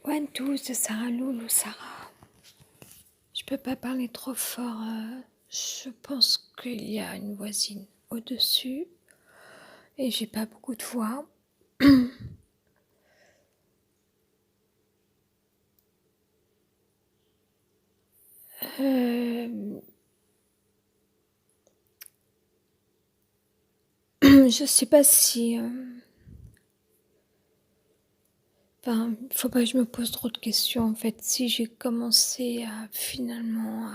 One, two, c'est Sarah Loulou, Sarah. Je peux pas parler trop fort. Je pense qu'il y a une voisine au-dessus et j'ai pas beaucoup de voix. Je sais pas si. Enfin, il faut pas que je me pose trop de questions en fait. Si j'ai commencé à finalement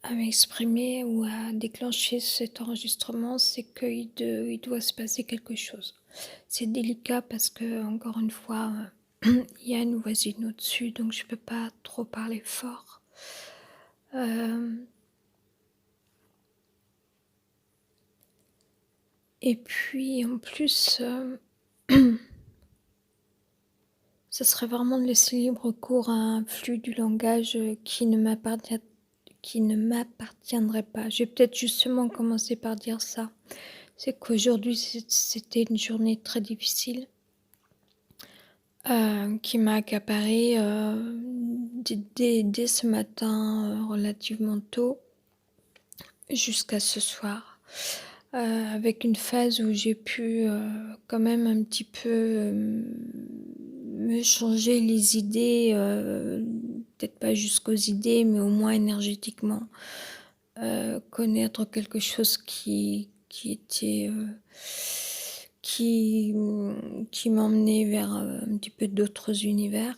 à m'exprimer ou à déclencher cet enregistrement, c'est qu'il doit se passer quelque chose. C'est délicat parce que, encore une fois, il y a une voisine au-dessus, donc je peux pas trop parler fort. Et puis, en plus, ça serait vraiment de laisser libre cours à un flux du langage qui ne m'appartiendrait pas. J'ai peut-être justement commencé par dire ça. C'est qu'aujourd'hui, c'était une journée très difficile qui m'a accaparée dès ce matin relativement tôt jusqu'à ce soir. Avec une phase où j'ai pu quand même un petit peu me changer les idées, peut-être pas jusqu'aux idées, mais au moins énergétiquement, connaître quelque chose qui était qui m'emmenait vers un petit peu d'autres univers.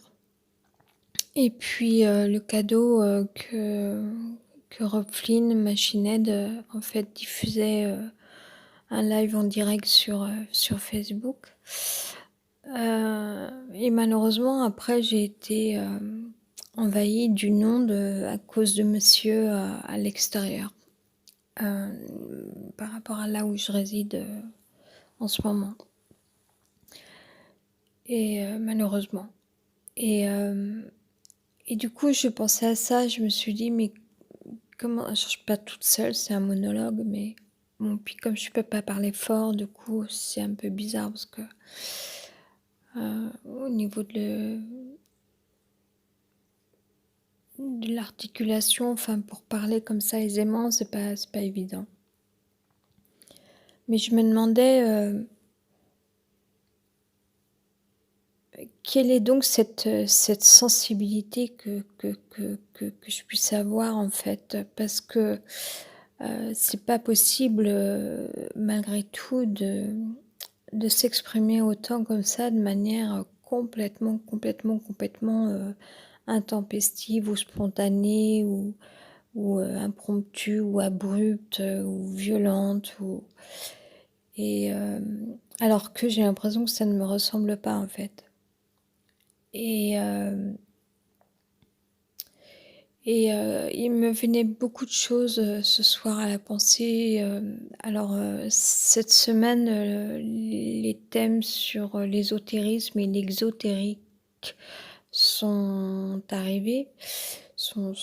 Et puis le cadeau que Rob Flynn, Machine Head, en fait diffusait un live en direct sur Facebook. Et malheureusement, après, j'ai été envahie d'une onde à cause de monsieur à l'extérieur, par rapport à là où je réside en ce moment. Et malheureusement. Et du coup, je pensais à ça, je me suis dit, mais comment, je suis pas toute seule, c'est un monologue, mais bon, puis comme je peux pas parler fort, du coup, c'est un peu bizarre parce que au niveau de l'articulation, enfin, pour parler comme ça aisément, c'est pas évident. Mais je me demandais quelle est donc cette sensibilité que je puisse avoir en fait, parce que c'est pas possible malgré tout de s'exprimer autant comme ça de manière complètement intempestive ou spontanée ou impromptue ou abrupte ou violente et alors que j'ai l'impression que ça ne me ressemble pas en fait. Et il me venait beaucoup de choses ce soir à la pensée. Alors, cette semaine, les thèmes sur l'ésotérisme et l'exotérique sont arrivés, sont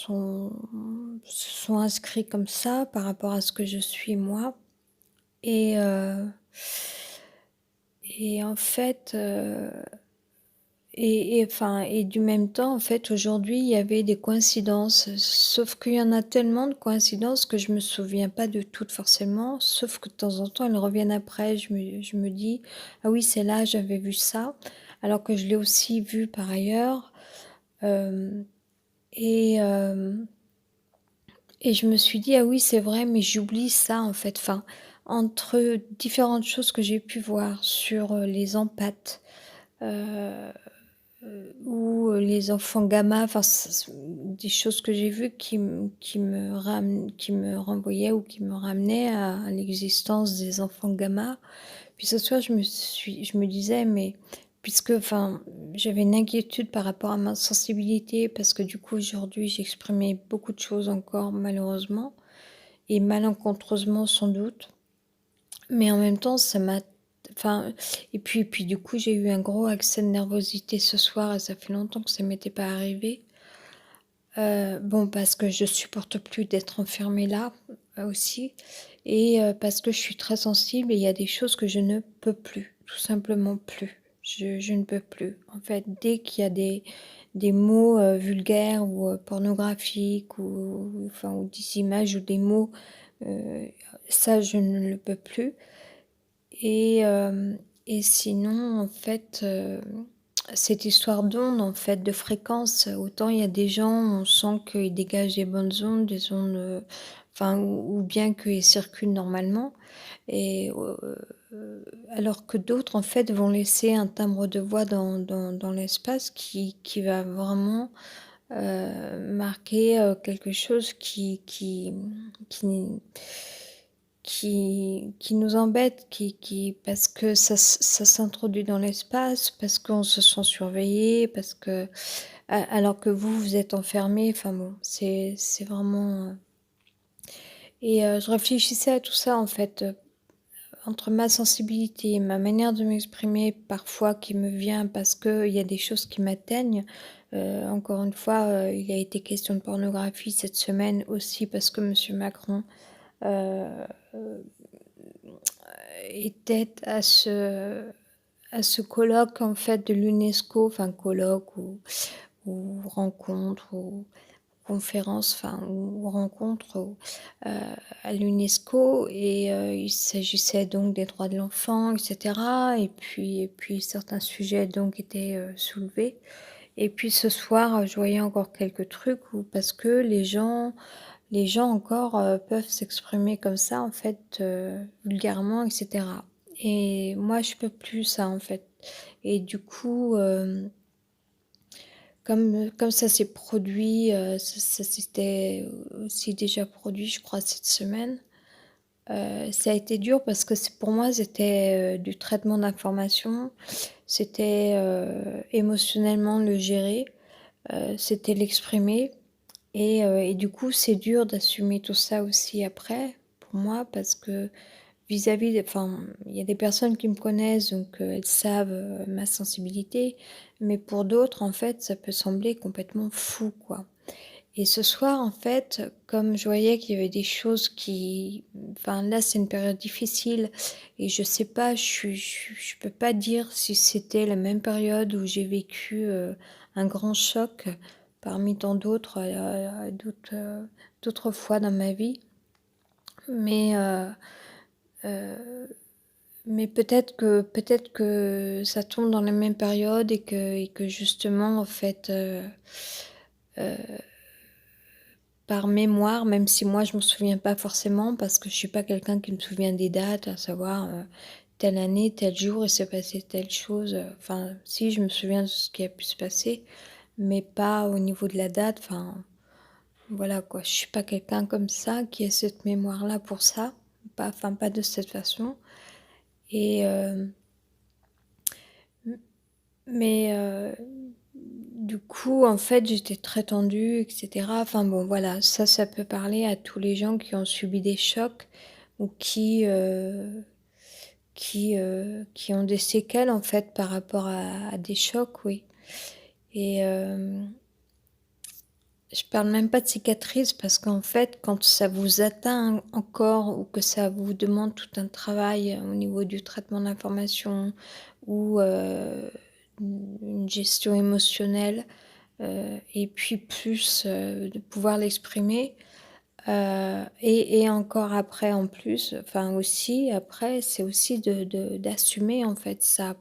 inscrits comme ça par rapport à ce que je suis moi. Et en fait, et du même temps, en fait, aujourd'hui, il y avait des coïncidences. Sauf qu'il y en a tellement de coïncidences que je me souviens pas de toutes forcément. Sauf que de temps en temps, elles reviennent après. Je me dis, ah oui, c'est là, j'avais vu ça. Alors que je l'ai aussi vu par ailleurs. Euh, et, euh, et je me suis dit, ah oui, c'est vrai, mais j'oublie ça, en fait. Enfin, entre différentes choses que j'ai pu voir sur les empathes, ou les enfants gamma, enfin des choses que j'ai vues qui me renvoyaient ou qui me ramenaient à l'existence des enfants gamma. Puis ce soir, je me disais, mais puisque, enfin, j'avais une inquiétude par rapport à ma sensibilité, parce que du coup aujourd'hui j'exprimais beaucoup de choses encore malheureusement et malencontreusement sans doute, mais en même temps ça m'a enfin, et puis du coup, j'ai eu un gros accès de nervosité ce soir et ça fait longtemps que ça m'était pas arrivé. Bon, parce que je supporte plus d'être enfermée là. aussi et parce que je suis très sensible et il y a des choses que je ne peux plus, tout simplement plus. Je ne peux plus. En fait, dès qu'il y a des mots, vulgaires ou, pornographiques ou enfin ou des images ou des mots, heu, ça je ne le peux plus et et sinon en fait, cette histoire d'ondes, en fait, de fréquences, autant il y a des gens, on sent qu'ils dégagent des bonnes ondes, des ondes, enfin ou bien qu'ils circulent normalement et alors que d'autres, en fait, vont laisser un timbre de voix dans l'espace qui va vraiment, marquer, quelque chose qui qui nous embête, qui parce que ça s'introduit dans l'espace, parce qu'on se sent surveillé, parce que alors que vous, vous êtes enfermés, enfin bon, c'est vraiment, et je réfléchissais à tout ça en fait, entre ma sensibilité, ma manière de m'exprimer parfois qui me vient parce qu'il y a des choses qui m'atteignent. Encore une fois, il a été question de pornographie cette semaine aussi parce que monsieur Macron, heu était à ce colloque en fait de l'UNESCO, enfin colloque ou rencontre ou conférence, enfin ou rencontre à l'UNESCO et il s'agissait donc des droits de l'enfant et cetera et puis certains sujets donc étaient, soulevés et puis ce soir, je voyais encore quelques trucs où parce que les gens encore, peuvent s'exprimer comme ça en fait, vulgairement et cetera et moi je peux plus ça en fait et du coup, comme ça s'est produit, ça s'était aussi déjà produit je crois cette semaine, ça a été dur parce que c'est pour moi c'était, du traitement d'informations, c'était, émotionnellement le gérer, c'était l'exprimer et du coup, c'est dur d'assumer tout ça aussi après, pour moi, parce que vis-à-vis des enfin, il y a des personnes qui me connaissent, donc elles savent, ma sensibilité, mais pour d'autres, en fait, ça peut sembler complètement fou, quoi et ce soir, en fait, comme je voyais qu'il y avait des choses qui enfin, là, c'est une période difficile et je sais pas, je peux pas dire si c'était la même période où j'ai vécu, un grand choc parmi tant d'autres, d'autres fois dans ma vie. Mais, heu, mais peut-être que ça tombe dans la même période et que justement, en fait, heu par mémoire, même si moi je me souviens pas forcément parce que je suis pas quelqu'un qui me souvient des dates, à savoir, telle année, tel jour, il s'est passé telle chose, enfin si je me souviens de ce qui a pu se passer, mais pas au niveau de la date, enfin voilà quoi. Je suis pas quelqu'un comme ça qui a cette mémoire-là pour ça, pas de cette façon et m mais du coup, en fait, j'étais très tendue et cetera. Enfin bon, voilà, ça peut parler à tous les gens qui ont subi des chocs ou qui ont des séquelles, en fait, par rapport à des chocs, oui et je parle même pas de cicatrices parce qu'en fait, quand ça vous atteint encore ou que ça vous demande tout un travail au niveau du traitement d'informations ou une gestion émotionnelle, et puis plus, de pouvoir l'exprimer, et encore après en plus, enfin aussi après, c'est aussi d'assumer en fait ça.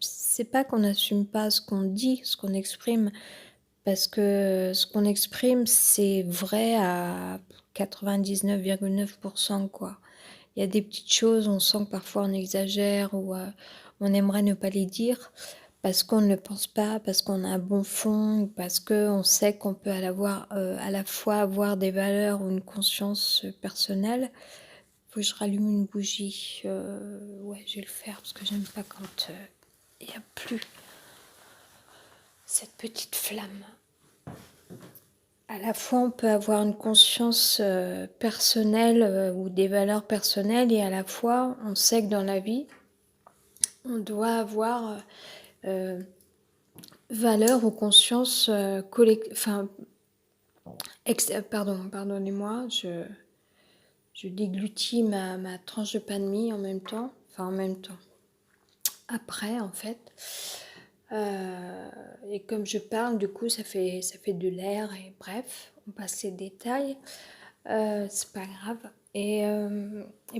C'est pas qu'on n'assume pas ce qu'on dit, ce qu'on exprime, parce que ce qu'on exprime, c'est vrai à 99,9 quoi. Il y a des petites choses, on sent que parfois on exagère ou, on aimerait ne pas les dire parce qu'on ne le pense pas, parce qu'on a un bon fond, ou parce qu'on sait qu'on peut à la fois avoir des valeurs ou une conscience, personnelle. Faut que je rallume une bougie, ouais, je vais le faire parce que j'aime pas quand, il y a plus cette petite flamme. À la fois, on peut avoir une conscience, personnelle, ou des valeurs personnelles et à la fois, on sait que dans la vie, on doit avoir, valeurs ou conscience, enfin, pardonnez-moi, je déglutis ma tranche de pain de mie en même temps, enfin en même temps, après en fait. Et comme je parle, du coup, ça fait de l'air et bref, on passe les détails. C'est pas grave. Et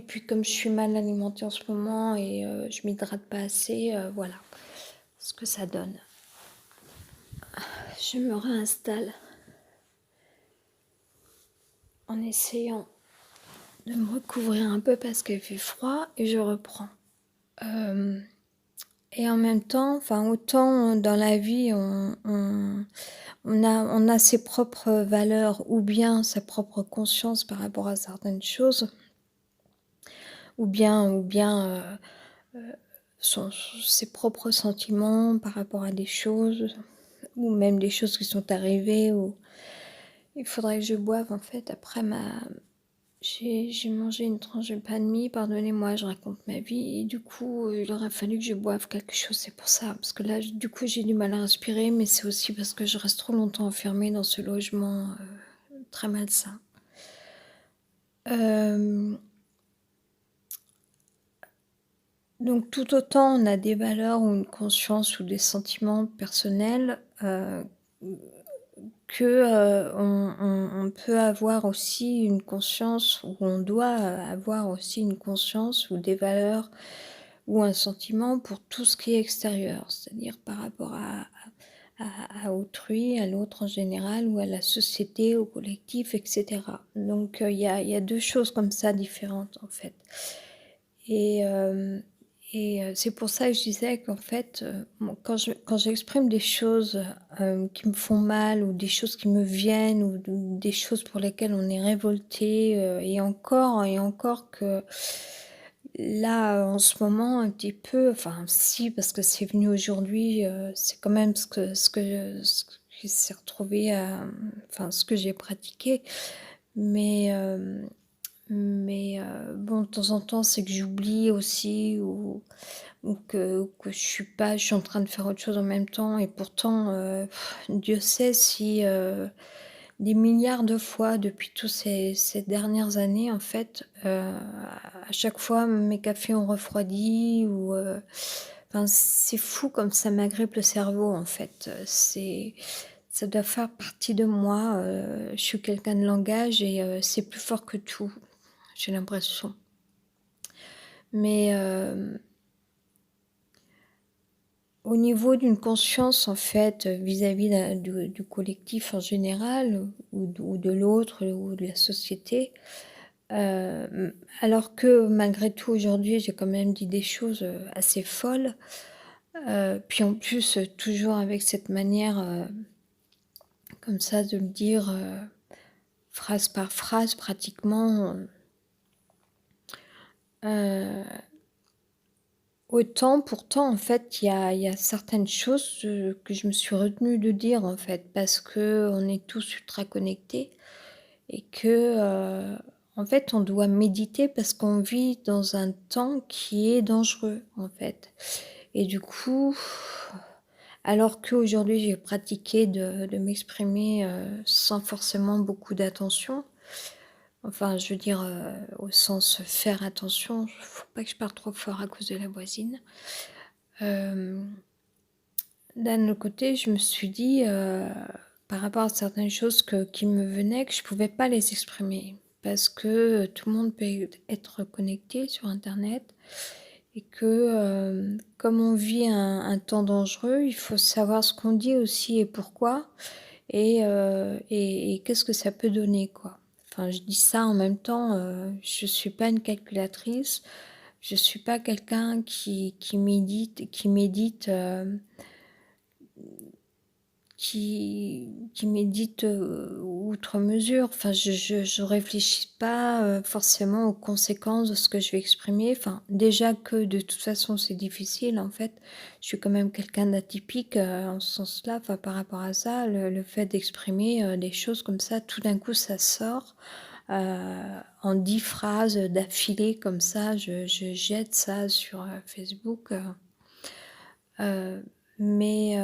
puis comme je suis mal alimentée en ce moment et je m'hydrate pas assez, voilà ce que ça donne. Je me réinstalle en essayant de me recouvrir un peu parce qu'il fait froid et je reprends. Et en même temps, enfin autant dans la vie on a ses propres valeurs ou bien sa propre conscience par rapport à certaines choses, ou bien ses propres sentiments par rapport à des choses, ou même des choses qui sont arrivées. Ou il faudrait que je boive en fait après j'ai mangé une tranche de pain de mie, pardonnez-moi, je raconte ma vie, et du coup, il aurait fallu que je boive quelque chose, c'est pour ça, parce que là, du coup, j'ai du mal à respirer, mais c'est aussi parce que je reste trop longtemps enfermée dans ce logement très malsain. Donc, tout autant on a des valeurs ou une conscience ou des sentiments personnels, que on peut avoir aussi une conscience, ou on doit avoir aussi une conscience ou des valeurs ou un sentiment pour tout ce qui est extérieur, c'est-à-dire par rapport à autrui, à l'autre en général, ou à la société, au collectif, etc. Donc il y a deux choses comme ça différentes en fait. Et c'est pour ça que je disais qu'en fait, quand j'exprime des choses qui me font mal, ou des choses qui me viennent, ou des choses pour lesquelles on est révolté, et encore que là, en ce moment, un petit peu, enfin si, parce que c'est venu aujourd'hui, c'est quand même ce qui s'est retrouvé, enfin ce que j'ai pratiqué, mais... bon, de temps en temps, c'est que j'oublie aussi, ou que je suis en train de faire autre chose en même temps, et pourtant, Dieu sait si des milliards de fois depuis tous ces dernières années, en fait, à chaque fois, mes cafés ont refroidi, ou enfin, c'est fou comme ça m'agrippe le cerveau, en fait. Ça doit faire partie de moi. Je suis quelqu'un de langage, et c'est plus fort que tout, j'ai l'impression. Mais au niveau d'une conscience, en fait, vis-à-vis du collectif en général, ou de l'autre, ou de la société, alors que malgré tout aujourd'hui j'ai quand même dit des choses assez folles, puis en plus toujours avec cette manière comme ça de le dire phrase par phrase pratiquement, autant pourtant en fait il y a certaines choses que je me suis retenue de dire en fait, parce que on est tous ultra connectés, et que en fait on doit méditer parce qu'on vit dans un temps qui est dangereux en fait. Et du coup, alors qu'aujourd'hui j'ai pratiqué de m'exprimer sans forcément beaucoup d'attention, enfin je veux dire au sens faire attention, faut pas que je parle trop fort à cause de la voisine. D'un autre côté, je me suis dit, par rapport à certaines choses qui me venaient, que je pouvais pas les exprimer. Parce que tout le monde peut être connecté sur Internet, et que comme on vit un temps dangereux, il faut savoir ce qu'on dit aussi et pourquoi, et qu'est-ce que ça peut donner, quoi. Enfin, je dis ça en même temps, je suis pas une calculatrice, je suis pas quelqu'un qui médite qui médite outre mesure. Enfin, je réfléchis pas forcément aux conséquences de ce que je vais exprimer. Enfin, déjà que de toute façon c'est difficile en fait. Je suis quand même quelqu'un d'atypique en ce sens-là. Enfin, par rapport à ça, le fait d'exprimer des choses comme ça, tout d'un coup ça sort. En 10 phrases d'affilée comme ça, je jette ça sur Facebook. Mais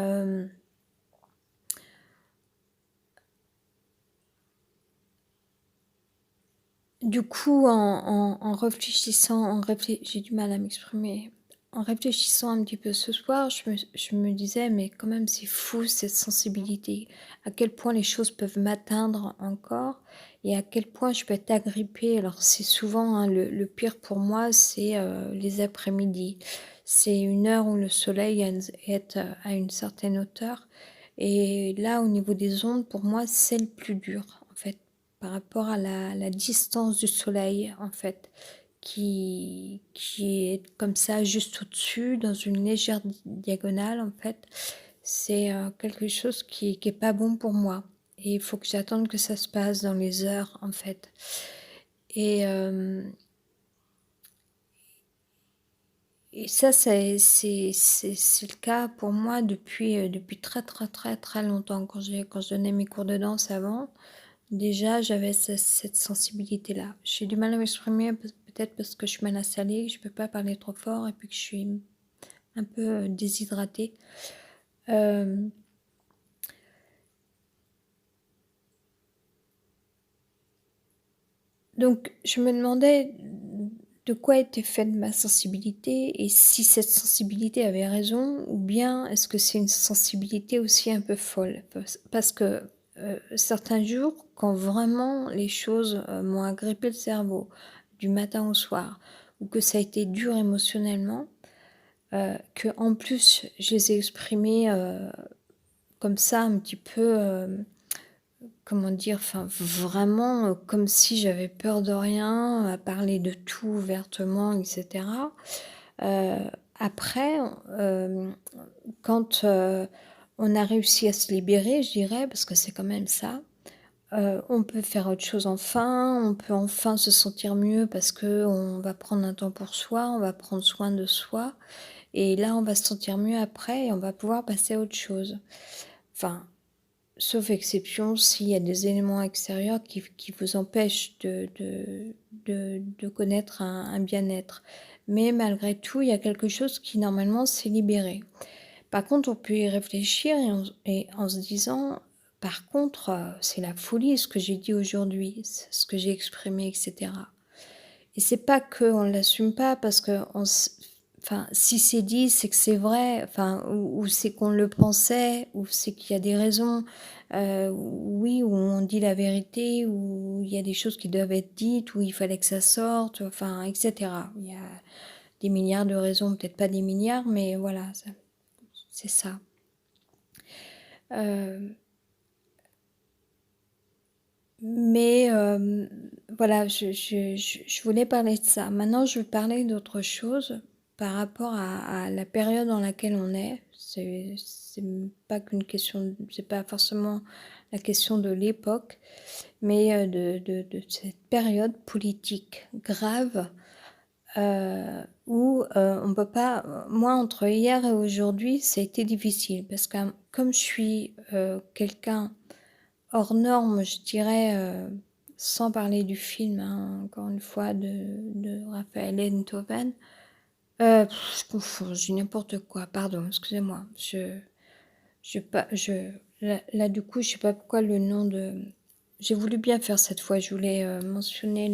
Du coup, en réfléchissant, j'ai du mal à m'exprimer. En réfléchissant un petit peu ce soir, je me disais: «Mais quand même, c'est fou cette sensibilité. À quel point les choses peuvent m'atteindre encore et à quel point je peux être agrippée». Alors c'est souvent, hein, le pire pour moi, c'est, les après-midi. C'est une heure où le soleil est à une certaine hauteur et là, au niveau des ondes, pour moi, c'est le plus dur, en fait. Par rapport à la distance du soleil, en fait, qui est comme ça juste au-dessus, dans une légère diagonale, en fait. C'est, quelque chose qui est pas bon pour moi et il faut que j'attende que ça se passe dans les heures, en fait et hem et ça, c'est le cas pour moi depuis très, très, très, très longtemps. Quand je donnais mes cours de danse avant, déjà, j'avais cette sensibilité-là. J'ai du mal à m'exprimer, peut-être parce que je suis mal installée, que je peux pas parler trop fort et puis que je suis un peu, déshydratée. Hem, donc je me demandais de quoi était faite ma sensibilité et si cette sensibilité avait raison ou bien est-ce que c'est une sensibilité aussi un peu folle? Parce que, certains jours, quand vraiment les choses, m'ont agrippé le cerveau du matin au soir ou que ça a été dur émotionnellement, qu'en plus je les ai exprimés, comme ça un petit peu, comment dire? Enfin, vraiment, comme si j'avais peur de rien, à parler de tout ouvertement et cetera. Heu, après, quand, on a réussi à se libérer, je dirais, parce que c'est quand même ça, on peut faire autre chose enfin, on peut enfin se sentir mieux parce que on va prendre un temps pour soi, on va prendre soin de soi et là, on va se sentir mieux après et on va pouvoir passer à autre chose. Enfin, sauf exception, s'il y a des éléments extérieurs qui vous empêchent de connaître un bien-être. Mais malgré tout, il y a quelque chose qui normalement s'est libéré. Par contre, on peut y réfléchir et en se disant: «Par contre, c'est la folie ce que j'ai dit aujourd'hui, ce que j'ai exprimé et cetera». Et c'est pas qu'on l'assume pas parce qu'on s enfin, si c'est dit, c'est que c'est vrai, enfin, ou c'est qu'on le pensait, ou c'est qu'il y a des raisons, oui, où on dit la vérité, où il y a des choses qui doivent être dites, où il fallait que ça sorte, enfin, et cetera. Il y a des milliards de raisons, peut-être pas des milliards, mais voilà, ça c'est ça. Hem, mais voilà, je voulais parler de ça. Maintenant, je veux parler d'autre chose par rapport à la période dans laquelle on est. C'est pas qu'une question, c'est pas forcément la question de l'époque, mais de cette période politique grave, où, on peut pas moi, entre hier et aujourd'hui, ça a été difficile parce que comme je suis, quelqu'un hors norme, je dirais, sans parler du film, hein, encore une fois de Raphaël Enthoven. Je confonds, je dis n'importe quoi, pardon, excusez-moi. Là, du coup, je sais pas pourquoi le nom de j'ai voulu bien faire cette fois, je voulais, mentionner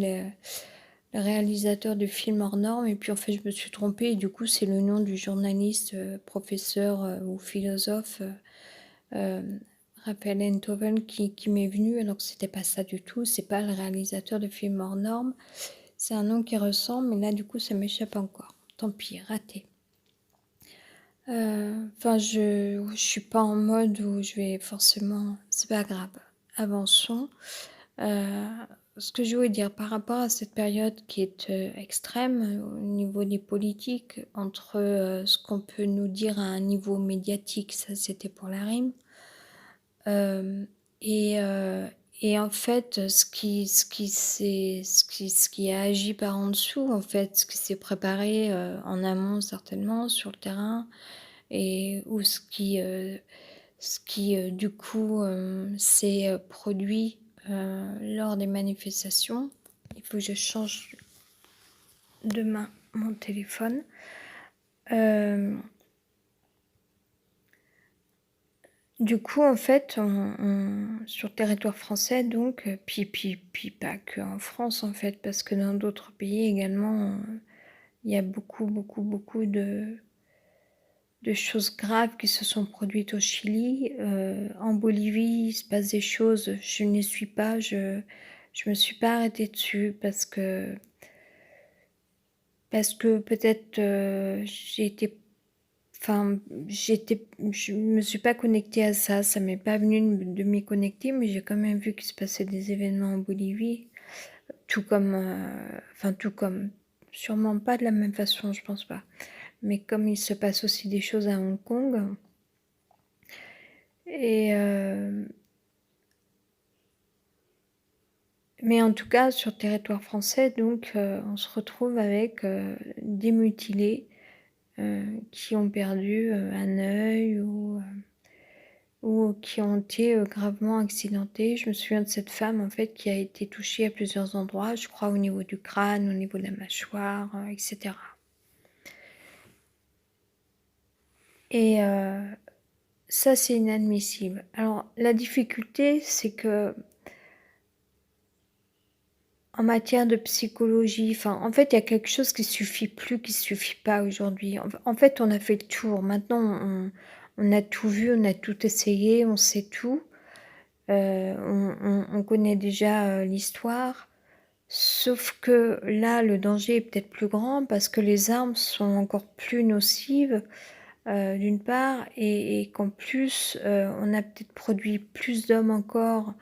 le réalisateur du film hors norme et puis, en fait, je me suis trompée et du coup, c'est le nom du journaliste, professeur, ou philosophe, hem, Raphaël Enthoven qui m'est venu alors que c'était pas ça du tout. C'est pas le réalisateur de film hors norme. C'est un nom qui ressemble, mais là, du coup, ça m'échappe encore. Tant pis, raté. Enfin, je suis pas en mode où je vais forcément c'est pas grave, avançons. Heu, Ce que je voulais dire par rapport à cette période qui est, extrême, au niveau des politiques, entre, ce qu'on peut nous dire à un niveau médiatique, ça c'était pour la rime, hem et heu et en fait, ce qui a agi par en dessous, en fait, ce qui s'est préparé, en amont certainement sur le terrain et ou ce qui, du coup, s'est, produit, lors des manifestations. Il faut que je change de main mon téléphone. Hem, Du coup, en fait, sur le territoire français donc, puis pas qu'en France, en fait, parce que dans d'autres pays également, il y a beaucoup, beaucoup, beaucoup de choses graves qui se sont produites au Chili. En Bolivie, il se passe des choses, je n'y suis pas, je me suis pas arrêtée dessus parce que peut-être, j'ai été enfin, je me suis pas connectée à ça, ça m'est pas venu de m'y connecter, mais j'ai quand même vu qu'il se passait des événements en Bolivie, tout comme, enfin tout comme, sûrement pas de la même façon, je pense pas, mais comme il se passe aussi des choses à Hong Kong et mais en tout cas sur le territoire français donc, on se retrouve avec, des mutilés, qui ont perdu, un œil ou qui ont été, gravement accidentés. Je me souviens de cette femme, en fait, qui a été touchée à plusieurs endroits, je crois au niveau du crâne, au niveau de la mâchoire, et cetera. Et ça, c'est inadmissible. Alors la difficulté, c'est qu'en matière de psychologie, enfin, en fait, il y a quelque chose qui suffit plus, qui suffit pas aujourd'hui. En fait, on a fait le tour. Maintenant, on a tout vu, on a tout essayé, on sait tout. On connaît déjà, l'histoire. Sauf que là, le danger est peut-être plus grand parce que les armes sont encore plus nocives, d'une part et qu'en plus, on a peut-être produit plus d'hommes encore,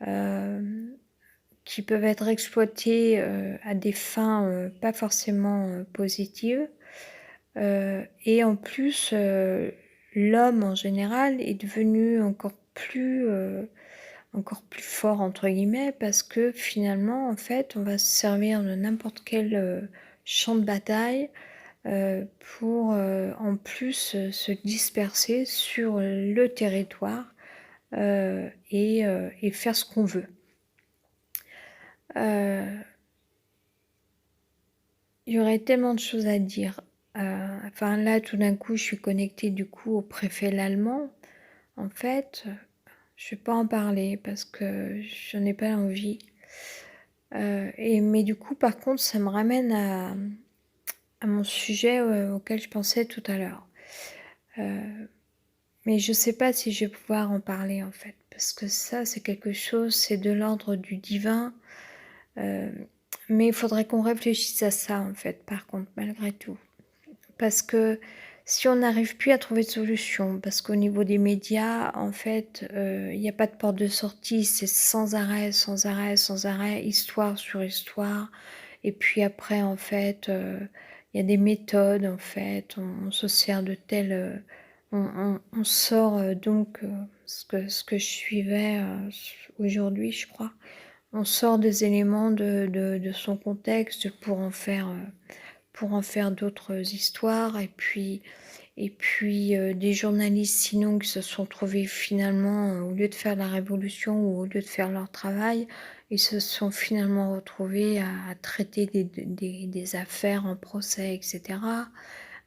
hem, qui peuvent être exploités, à des fins, pas forcément, positives. Et en plus, l'homme en général est devenu encore plus «fort» entre guillemets parce que finalement, en fait, on va se servir de n'importe quel, champ de bataille, pour, en plus, se disperser sur le territoire, et faire ce qu'on veut. Heu, il y aurait tellement de choses à dire. Enfin là, tout d'un coup, je suis connectée du coup au préfet l'allemand. En fait, je vais pas en parler parce que j'en ai pas envie. Mais du coup, par contre, ça me ramène à mon sujet, auquel je pensais tout à l'heure. Mais je sais pas si je vais pouvoir en parler, en fait, parce que ça, c'est quelque chose, c'est de l'ordre du divin, heu, mais il faudrait qu'on réfléchisse à ça, en fait, par contre, malgré tout. Parce que si on n'arrive plus à trouver de solution, parce qu'au niveau des médias, en fait, il y a pas de porte de sortie, c'est sans arrêt, sans arrêt, sans arrêt, histoire sur histoire et puis après, en fait, il y a des méthodes, en fait, on se sert de telles, on sort, donc ce que je suivais, aujourd'hui, je crois. On sort des éléments de son contexte pour en faire d'autres histoires et puis, des journalistes sinon qui se sont trouvés finalement, au lieu de faire la révolution ou au lieu de faire leur travail, ils se sont finalement retrouvés à traiter des affaires en procès et cetera,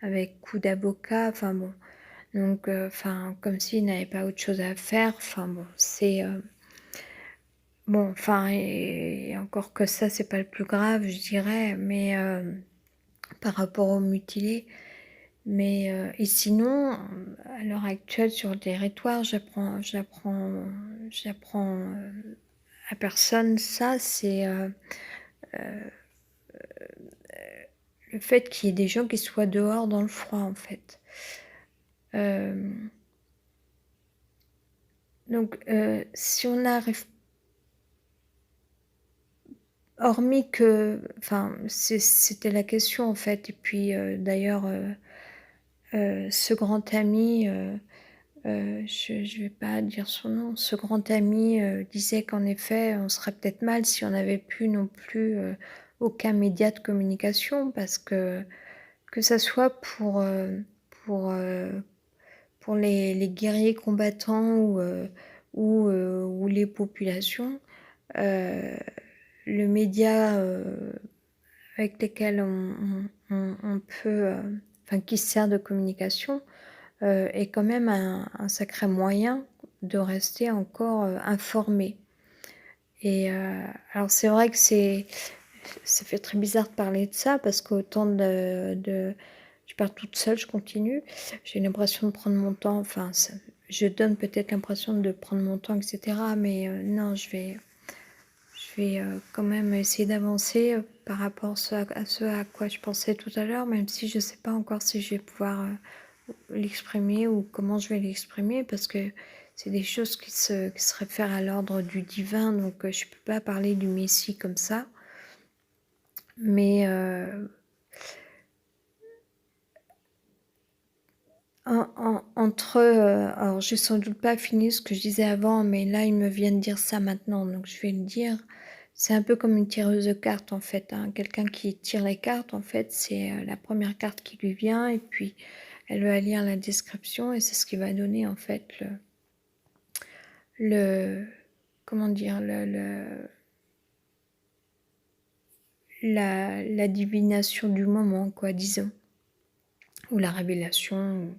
avec coups d'avocat, enfin bon. Donc enfin, comme s'ils n'avaient pas autre chose à faire, enfin bon, c'est, bon, enfin et encore que ça, c'est pas le plus grave, je dirais, mais par rapport aux mutilés. Mais et sinon, à l'heure actuelle sur le territoire, j'apprends, à personne ça, c'est, le fait qu'il y ait des gens qui soient dehors dans le froid, en fait. Hem, donc si on arrive hormis que enfin, c'était la question, en fait et puis, d'ailleurs, ce grand ami, je vais pas dire son nom. Ce grand ami, disait qu'en effet, on serait peut-être mal si on n'avait plus non plus, aucun média de communication parce que ça soit pour, pour les guerriers combattants ou les populations, heu, le média, avec lesquels on peut, enfin qui sert de communication, est quand même un sacré moyen de rester encore, informée. Et alors c'est vrai que ça fait très bizarre de parler de ça parce qu'autant de je pars toute seule, je continue. J'ai l'impression de prendre mon temps, enfin ça je donne peut-être l'impression de prendre mon temps et cetera, mais non, je vais quand même essayer d'avancer, par rapport à ce à quoi je pensais tout à l'heure, même si je sais pas encore si je vais pouvoir, l'exprimer ou comment je vais l'exprimer parce que c'est des choses qui se réfèrent à l'ordre du divin, donc je peux pas parler du Messie comme ça. Mais entre, alors j'ai sans doute pas fini ce que je disais avant, mais là, il me vient de dire ça maintenant, donc je vais le dire. C'est un peu comme une tireuse de cartes, en fait, hein. Quelqu'un qui tire les cartes, en fait, c'est, la première carte qui lui vient et puis elle va lire la description et c'est ce qui va donner, en fait, le comment dire? La divination du moment, quoi, disons, ou la révélation ou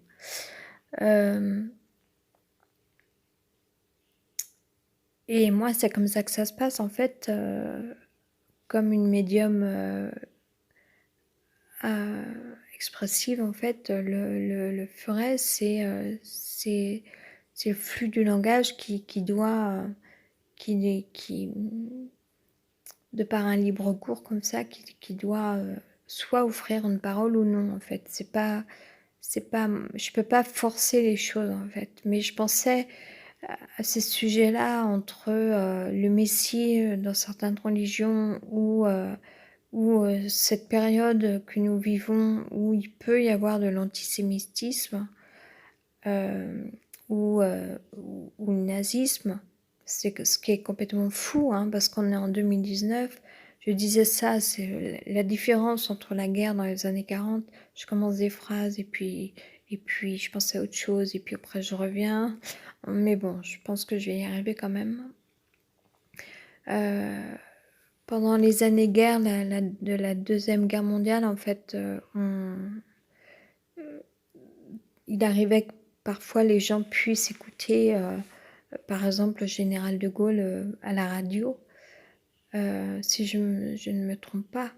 et moi, c'est comme ça que ça se passe, en fait, comme une médium, expressive, en fait, le furet, c'est le flux du langage qui doit, de par un libre cours comme ça, qui doit, soit offrir une parole ou non, en fait. C'est pas, je peux pas forcer les choses, en fait. Mais je pensais à ces sujets-là entre, le Messie, dans certaines religions ou cette période que nous vivons où il peut y avoir de l'antisémitisme, heu, ou le nazisme. C'est ce qui est complètement fou, hein, parce qu'on est en 2019. Je disais ça, c'est la différence entre la guerre dans les années 40. Je commence des phrases et puis je pense à autre chose et puis après je reviens. Mais bon, je pense que je vais y arriver quand même. Heu, Pendant les années guerre, de la deuxième guerre mondiale, en fait, il arrivait que parfois les gens puissent écouter, par exemple, le général de Gaulle, à la radio, si je ne me trompe pas.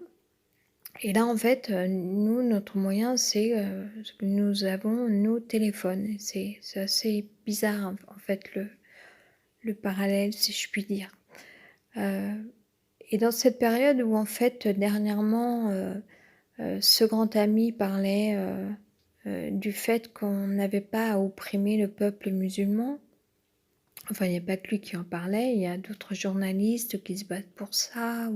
Et là, en fait, nous, notre moyen, c'est, ce que nous avons, nos téléphones. Et c'est assez bizarre, en fait, le parallèle, si je puis dire. Heu et dans cette période où, en fait, dernièrement, ce grand ami parlait, du fait qu'on n'avait pas à opprimer le peuple musulman. Enfin, il n'y a pas que lui qui en parlait, il y a d'autres journalistes qui se battent pour ça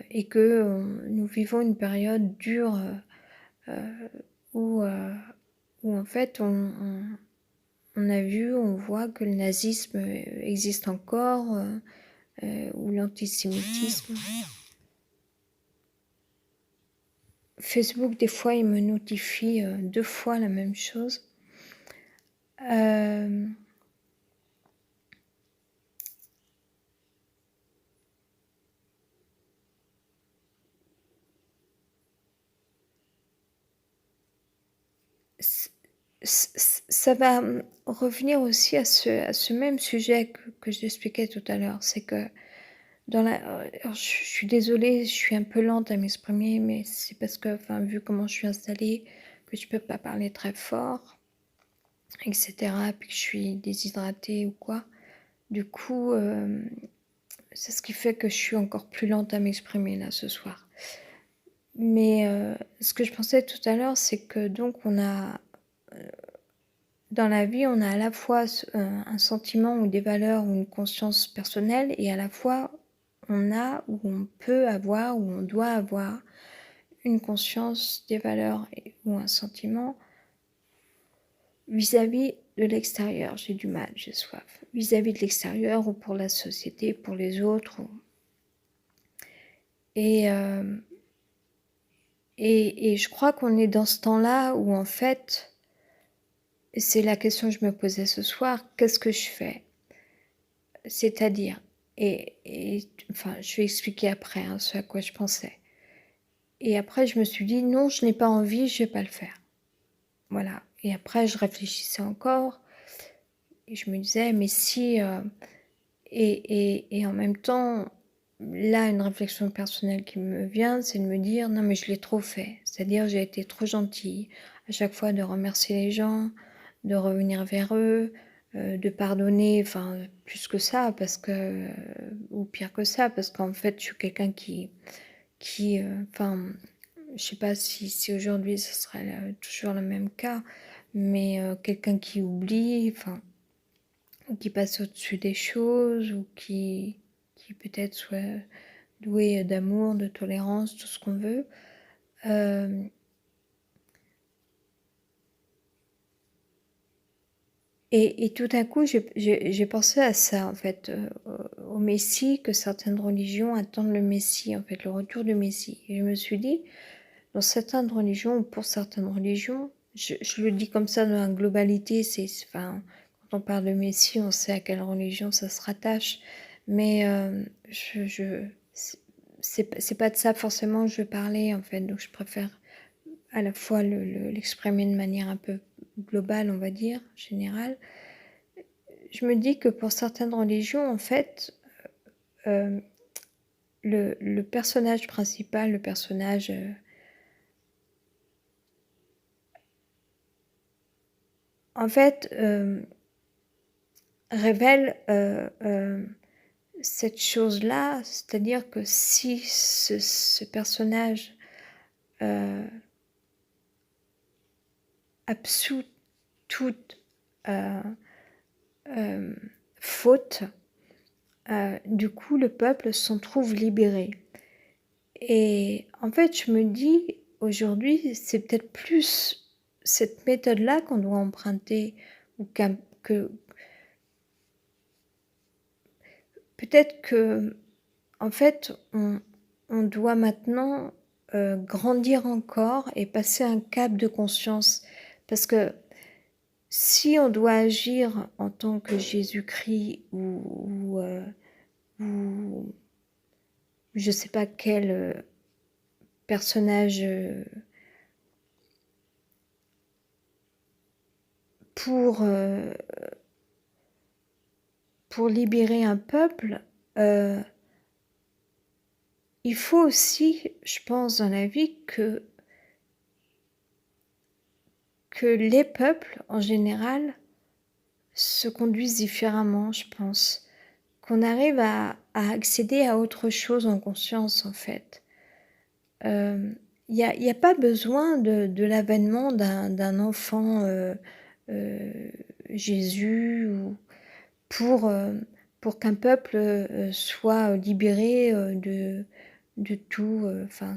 et que nous vivons une période dure, où, en fait on a vu, on voit que le nazisme, existe encore, ou l'antisémitisme. Facebook, des fois, il me notifie, 2 fois la même chose. Hem ç Ça va, revenir aussi à ce même sujet que j'expliquais tout à l'heure. C'est que alors je suis désolée, je suis un peu lente à m'exprimer, mais c'est parce que, enfin, vu comment je suis installée, que je peux pas parler très fort et cetera, puis que je suis déshydratée ou quoi. Du coup, c'est ce qui fait que je suis encore plus lente à m'exprimer là, ce soir. Mais, ce que je pensais tout à l'heure, c'est que donc dans la vie, on a à la fois un sentiment ou des valeurs ou une conscience personnelle et à la fois on a ou on peut avoir ou on doit avoir une conscience des valeurs ou un sentiment vis-à-vis de l'extérieur. J'ai du mal, j'ai soif. Vis-à-vis de l'extérieur ou pour la société, pour les autres. Et, et je crois qu'on est dans ce temps-là où en fait, c'est la question que je me posais ce soir, qu'est-ce que je fais? C'est-à-dire, enfin, je vais expliquer après, hein, ce à quoi je pensais. Et après, je me suis dit: «Non, je n'ai pas envie, je vais pas le faire». Voilà. Et après, je réfléchissais encore et je me disais: «Mais si, et en même temps, là, une réflexion personnelle qui me vient, c'est de me dire: «Non, mais je l'ai trop fait». C'est-à-dire, j'ai été trop gentille. À chaque fois de remercier les gens, de revenir vers eux, de pardonner, enfin, plus que ça parce que ou pire que ça, parce qu'en fait, je suis quelqu'un qui, enfin, je sais pas si aujourd'hui ce serait toujours le même cas, mais quelqu'un qui oublie, enfin, ou qui passe au-dessus des choses, ou qui peut-être soit doué d'amour, de tolérance, tout ce qu'on veut. Euh, et tout à coup, j'ai pensé à ça, en fait, au Messie, que certaines religions attendent le Messie, en fait, le retour du Messie. Et je me suis dit, dans certaines religions, ou pour certaines religions, je le dis comme ça dans la globalité, enfin, quand on parle de Messie, on sait à quelle religion ça se rattache, mais c'est pas de ça forcément que je veux parler, en fait, donc je préfère à la fois l'exprimer de manière un peu globale, on va dire, générale. Je me dis que pour certaines religions, en fait, euh, le personnage principal, le personnage en fait, révèle cette chose-là, c'est-à-dire que si ce personnage absout toute euh, euh, faute, du coup le peuple s'en trouve libéré. Et en fait, je me dis aujourd'hui, c'est peut-être plus cette méthode-là qu'on doit emprunter, ou que peut-être que en fait, on doit maintenant grandir encore et passer un cap de conscience. Parce que si on doit agir en tant que Jésus-Christ ou je ne sais pas quel personnage pour, euh, pour libérer un peuple, euh, il faut aussi, je pense, dans la vie que les peuples, en général, se conduisent différemment, je pense. Qu'on arrive à accéder à autre chose en conscience, en fait. Il y a pas besoin de l'avènement d'un enfant euh, Jésus, ou pour, euh, pour qu'un peuple soit libéré de tout, enfin,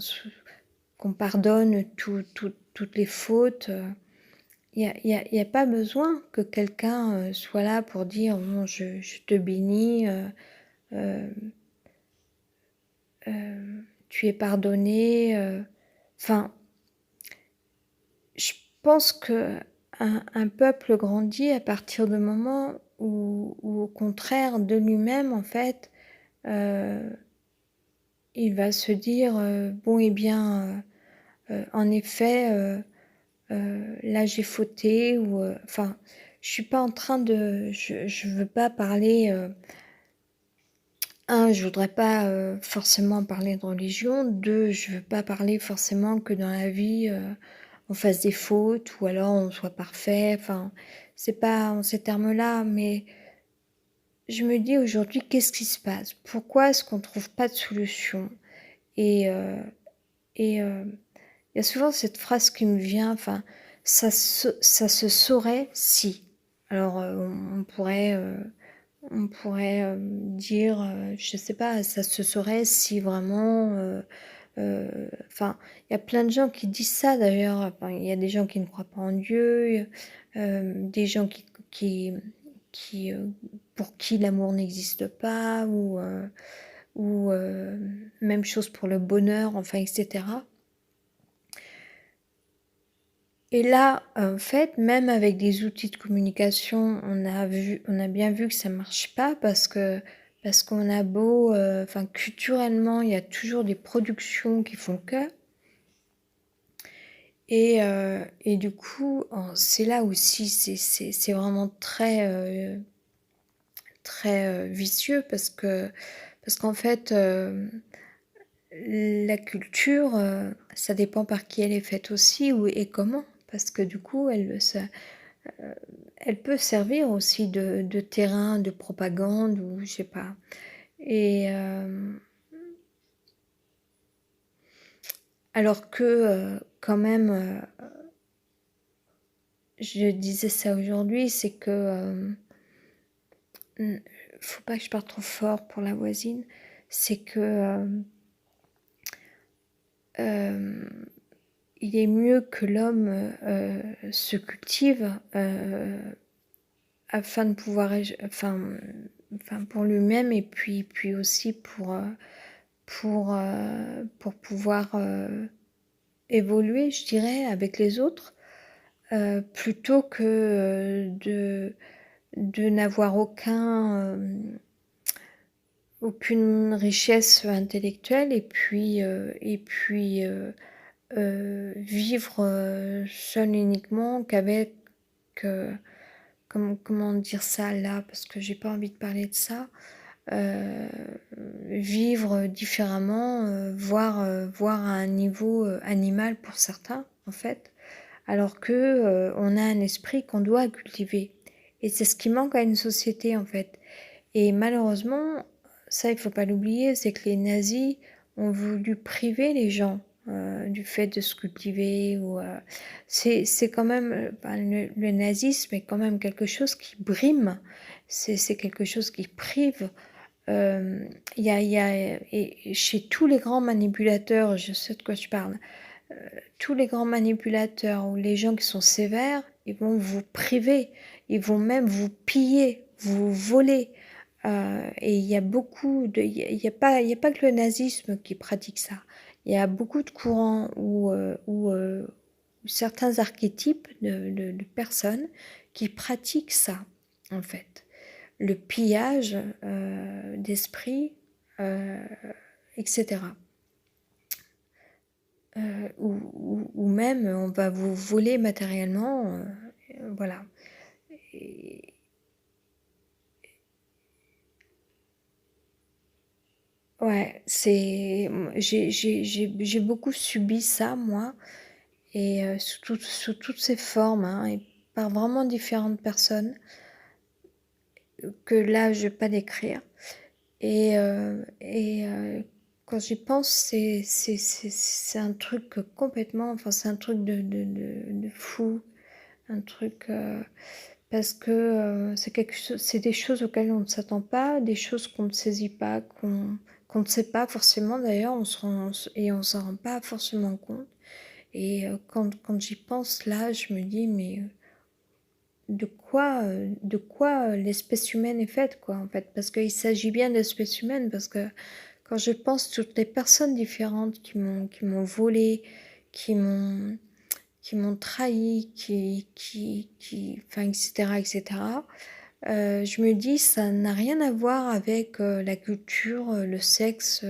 qu'on pardonne toutes les fautes. Il y a pas besoin que quelqu'un soit là pour dire bon, je te bénis, euh, tu es pardonné. Enfin, je pense que un peuple grandit à partir du moment où au contraire de lui-même, en fait, euh, il va se dire bon, eh bien, en effet, là j'ai fauté, ou enfin, je suis pas en train je veux pas parler. Je voudrais pas forcément parler de religion. Deux, je veux pas parler forcément que dans la vie on fasse des fautes, ou alors on soit parfait. Enfin, c'est pas en ces termes-là, mais je me dis aujourd'hui, qu'est-ce qui se passe? Pourquoi est-ce qu'on trouve pas de solution? Et il y a souvent cette phrase qui me vient, enfin, ça se saurait si. Alors on pourrait dire, je sais pas, ça se saurait si vraiment. Enfin, il y a plein de gens qui disent ça d'ailleurs. Enfin, il y a des gens qui ne croient pas en Dieu, des gens qui pour qui l'amour n'existe pas, ou même chose pour le bonheur, enfin, etc. Et là, en fait, même avec des outils de communication, on a bien vu que ça marche pas, parce qu'on a beau, enfin, culturellement, il y a toujours des productions qui font que. Et du coup, c'est là aussi, c'est vraiment très vicieux parce qu'en fait, la culture, ça dépend par qui elle est faite aussi et comment. Parce que du coup, elle peut servir aussi de terrain de propagande ou je sais pas. Et alors que quand même, je disais ça aujourd'hui, c'est que faut pas que je parte trop fort pour la voisine, c'est que il est mieux que l'homme se cultive afin de pouvoir, enfin pour lui-même et puis aussi pour pouvoir évoluer, je dirais, avec les autres, plutôt que de n'avoir aucune richesse intellectuelle et puis vivre seul uniquement qu'avec comment dire ça là, parce que j'ai pas envie de parler de ça. euh, Vivre différemment, voire à un niveau animal pour certains en fait, alors que on a un esprit qu'on doit cultiver. Et c'est ce qui manque à une société en fait. Et malheureusement, ça il faut pas l'oublier, c'est que les nazis ont voulu priver les gens du fait de se cultiver. C'est quand même, le nazisme est quand même quelque chose qui brime, c'est quelque chose qui prive. Et chez tous les grands manipulateurs, je sais de quoi je parle, tous les grands manipulateurs ou les gens qui sont sévères, ils vont vous priver, ils vont même vous piller, vous voler. Et il y a beaucoup de, il y a pas que le nazisme qui pratique ça. Il y a beaucoup de courants où certains archétypes de personnes qui pratiquent ça, en fait. Le pillage d'esprit, euh, etc. Ou même on va vous voler matériellement, voilà. Et, ouais, j'ai beaucoup subi ça moi, et sous toutes ces formes, hein, et par vraiment différentes personnes que là je vais pas décrire. Et quand j'y pense, c'est un truc complètement, enfin c'est un truc de fou, un truc parce que c'est des choses auxquelles on ne s'attend pas, des choses qu'on ne saisit pas, qu'on ne sait pas forcément d'ailleurs, et on s'en rend pas forcément compte. Et quand j'y pense là, je me dis mais de quoi l'espèce humaine est faite quoi en fait, parce qu'il s'agit bien d'espèce humaine, parce que quand je pense toutes les personnes différentes qui m'ont volé, qui m'ont qui m'ont trahi, enfin, etc., etc. Je me dis, ça n'a rien à voir avec la culture, le sexe,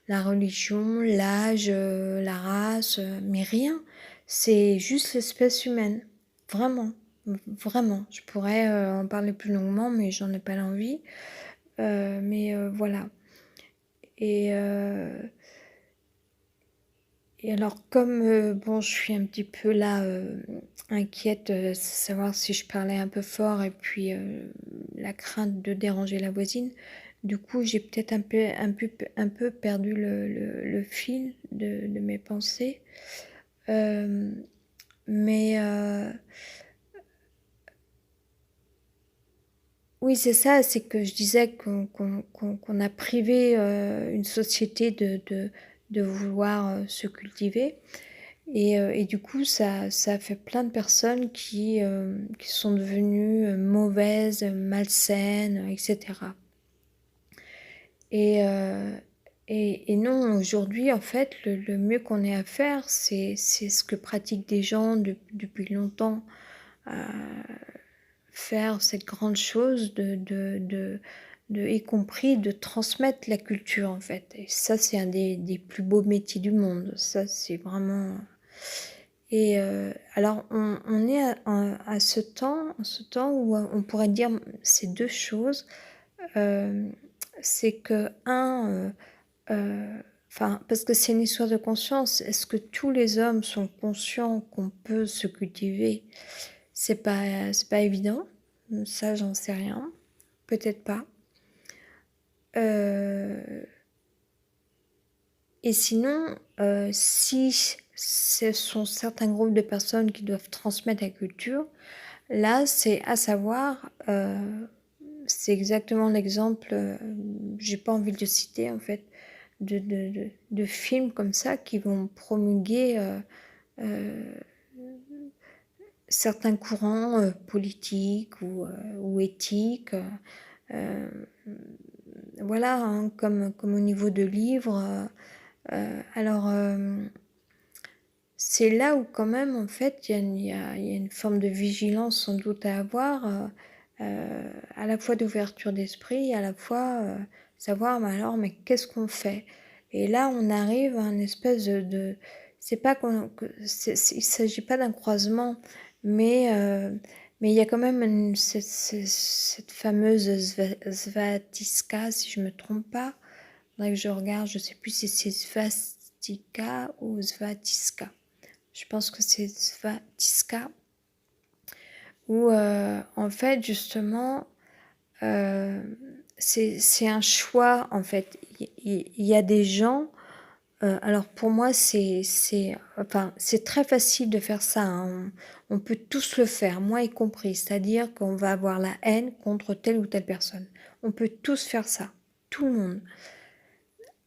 la religion, l'âge, la race, mais rien. C'est juste l'espèce humaine. Vraiment. Vraiment. Je pourrais en parler plus longuement, mais j'en ai pas l'envie. Mais voilà. Et, euh, et alors, comme bon, je suis un petit peu là inquiète, savoir si je parlais un peu fort et puis la crainte de déranger la voisine, du coup, j'ai peut-être un peu perdu le fil de mes pensées. Euh, mais oui, c'est ça, c'est que je disais qu'on a privé une société de vouloir se cultiver. Et du coup, ça a fait plein de personnes qui sont devenues mauvaises, malsaines, etc. Et, euh, et non, aujourd'hui, en fait, le mieux qu'on ait à faire, c'est ce que pratiquent des gens depuis longtemps, euh, faire cette grande chose y compris de transmettre la culture, en fait. Et ça, c'est un des plus beaux métiers du monde. Ça, c'est vraiment... Et alors on est à ce temps où on pourrait dire ces 2 choses. Hem, c'est que enfin, parce que c'est une histoire de conscience. Est-ce que tous les hommes sont conscients qu'on peut se cultiver? C'est pas évident. Ça, j'en sais rien. Peut-être pas. Heu et sinon, si ce sont certains groupes de personnes qui doivent transmettre la culture, là, c'est à savoir, c'est exactement l'exemple, j'ai pas envie de le citer en fait, de films comme ça qui vont promulguer, heu, certains courants, politiques ou éthiques, voilà, hein, comme au niveau de livres, alors, c'est là où quand même en fait il y a une forme de vigilance sans doute à avoir, à la fois d'ouverture d'esprit, à la fois, savoir: «Mais alors, mais qu'est-ce qu'on fait?» Et là, on arrive à un espèce c'est pas que il s'agit pas d'un croisement, mais mais il y a quand même cette fameuse svastika, si je me trompe pas. Faudrait que je regarde, je sais plus si c'est svastika ou svatiska. Je pense que c'est svatiska où, en fait, justement, c'est un choix, en fait. Il y a des gens, alors pour moi, enfin, c'est très facile de faire ça, hein. On peut tous le faire, moi y compris. C'est-à-dire qu'on va avoir la haine contre telle ou telle personne. On peut tous faire ça, tout le monde.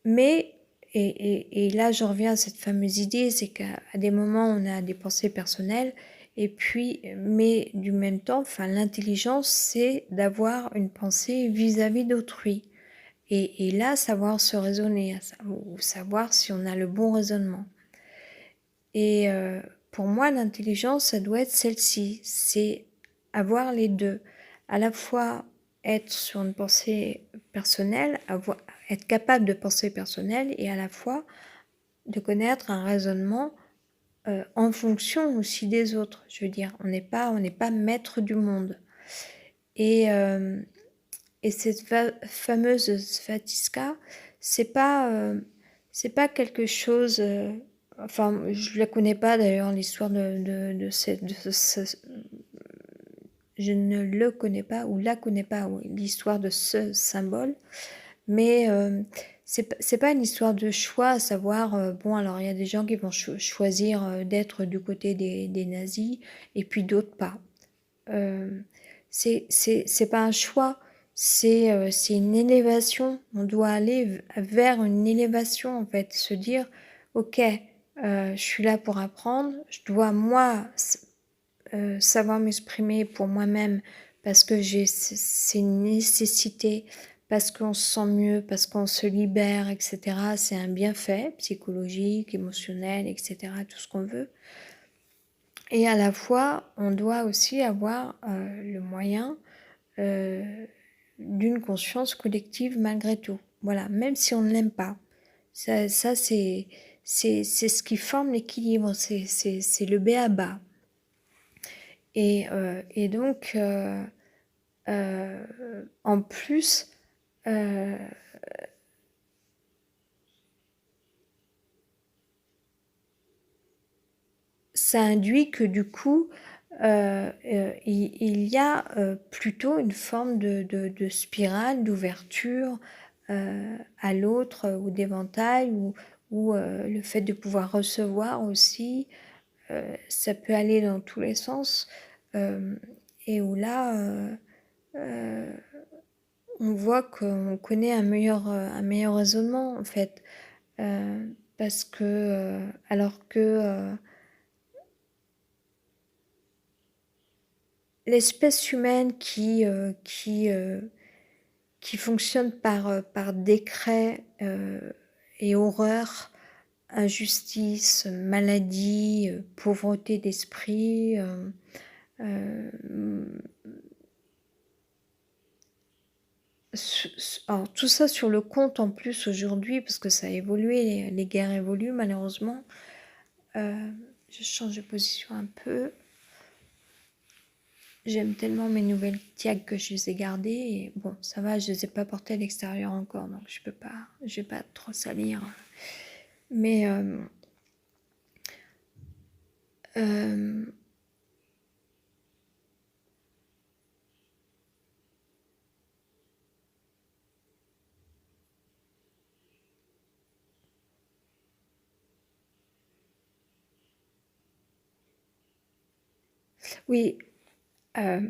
Mais et là, je reviens à cette fameuse idée, c'est qu'à des moments, on a des pensées personnelles et puis mais du même temps, enfin, l'intelligence, c'est d'avoir une pensée vis-à-vis d'autrui et là, savoir se raisonner, ou savoir si on a le bon raisonnement et pour moi, l'intelligence, ça doit être celle-ci, c'est avoir les 2. À la fois être sur une pensée personnelle, être capable de penser personnelle et à la fois de connaître un raisonnement, en fonction aussi des autres. Je veux dire, on n'est pas maître du monde et hem et cette fameuse svastika, c'est pas, c'est pas quelque chose, enfin, je la connais pas d'ailleurs l'histoire de cette de ce je ne le connais pas ou la connais pas, oui, l'histoire de ce symbole, mais c'est pas une histoire de choix, à savoir, bon alors il y a des gens qui vont choisir, d'être du côté des nazis et puis d'autres pas. Hem, c'est pas un choix, c'est une élévation. On doit aller vers une élévation, en fait. Se dire: «OK, je suis là pour apprendre, je dois moi savoir m'exprimer pour moi-même parce que c'est une nécessité, parce qu'on se sent mieux, parce qu'on se libère et cetera. C'est un bienfait psychologique, émotionnel et cetera, tout ce qu'on veut et à la fois, on doit aussi avoir, le moyen, heu, d'une conscience collective malgré tout. Voilà, même si on ne l'aime pas. Ça c'est ce qui forme l'équilibre, c'est le b.a-ba et donc en plus, heu, ça induit que du coup, il y a, plutôt une forme de spirale, d'ouverture, à l'autre, ou d'éventail ou le fait de pouvoir recevoir aussi, ça peut aller dans tous les sens, hem et où là, heu, on voit qu'on connaît un meilleur raisonnement en fait, parce que, alors que, l'espèce humaine qui fonctionne par décret, et horreur, injustice, maladie, pauvreté d'esprit, hem, alors tout ça sur le compte en plus aujourd'hui parce que ça a évolué, les guerres évoluent malheureusement, heu, je change de position un peu. J'aime tellement mes nouvelles tiags que je les ai gardées. Et bon, ça va, je les ai pas portées à l'extérieur encore, donc je vais pas trop salir. Mais euh, oui, euh,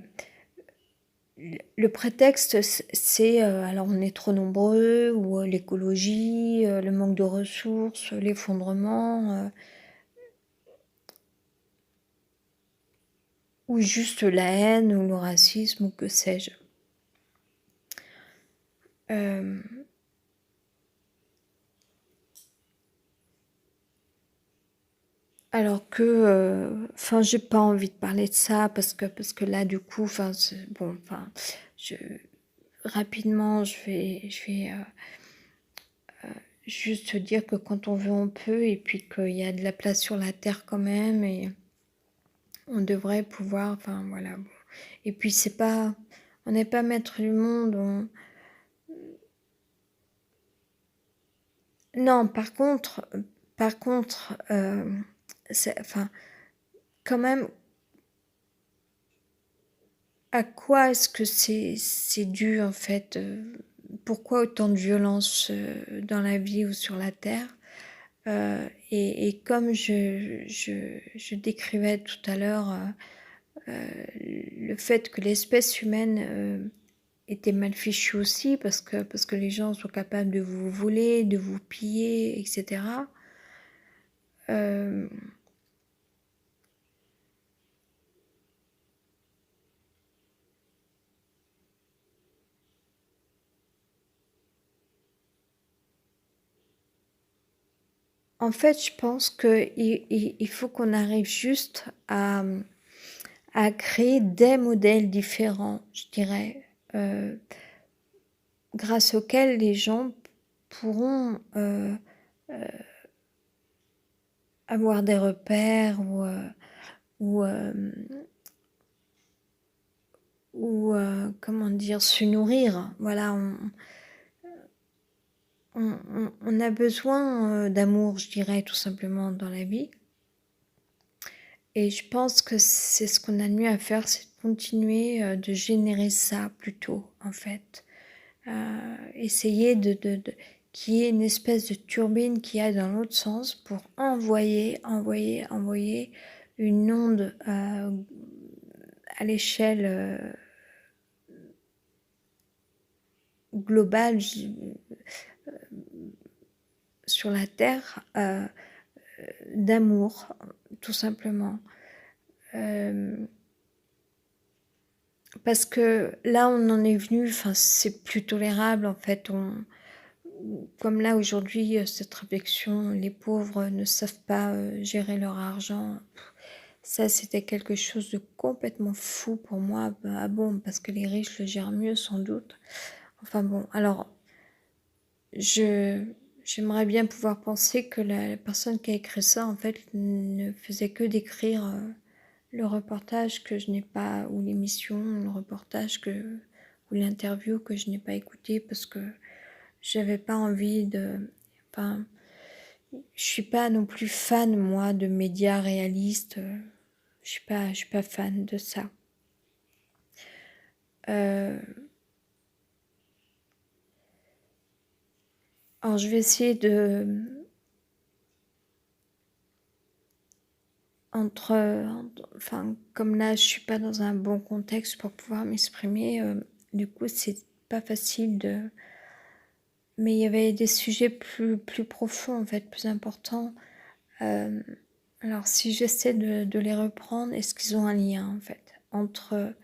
le prétexte, c'est alors on est trop nombreux, ou l'écologie, le manque de ressources, l'effondrement, ou juste la haine, ou le racisme, ou que sais-je. Alors que, enfin, j'ai pas envie de parler de ça parce que là, du coup, enfin, bon, enfin, je, rapidement, je vais juste dire que quand on veut, on peut, et puis qu'il y a de la place sur la terre quand même, et on devrait pouvoir, enfin, voilà. Bon. Et puis c'est pas, on n'est pas maître du monde. Non, par contre, enfin, quand même, à quoi est-ce que c'est dû en fait? Pourquoi autant de violence dans la vie ou sur la terre? Et comme je décrivais tout à l'heure, le fait que l'espèce humaine était mal fichue aussi parce que les gens sont capables de vous voler, de vous piller, etc. Euh, En fait, je pense qu'il faut qu'on arrive juste à créer des modèles différents, je dirais, grâce auxquels les gens pourront avoir des repères ou, comment dire, se nourrir. Voilà, on a besoin d'amour, je dirais, tout simplement dans la vie. Et je pense que c'est ce qu'on a de mieux à faire, c'est de continuer de générer ça plutôt, en fait. Essayer qu'il y ait une espèce de turbine qui aille dans l'autre sens pour envoyer une onde à l'échelle globale sur la Terre d'amour, tout simplement. Parce que là, on en est venu, enfin, c'est plus tolérable en fait. Comme là aujourd'hui, cette réflexion, les pauvres ne savent pas gérer leur argent. Ça, c'était quelque chose de complètement fou pour moi. Ah bon, parce que les riches le gèrent mieux, sans doute. Enfin bon, alors, j'aimerais bien pouvoir penser que la personne qui a écrit ça, en fait, ne faisait que d'écrire le reportage que je n'ai pas, ou l'émission, le reportage ou l'interview que je n'ai pas écouté parce que j'avais pas envie de. Enfin, je suis pas non plus fan moi de médias réalistes. Je suis pas fan de ça. Euh, alors je vais essayer de enfin comme là je suis pas dans un bon contexte pour pouvoir m'exprimer. Du coup c'est pas facile de. Mais il y avait des sujets plus profonds en fait, plus importants. Alors si j'essaie de les reprendre, est-ce qu'ils ont un lien en fait entre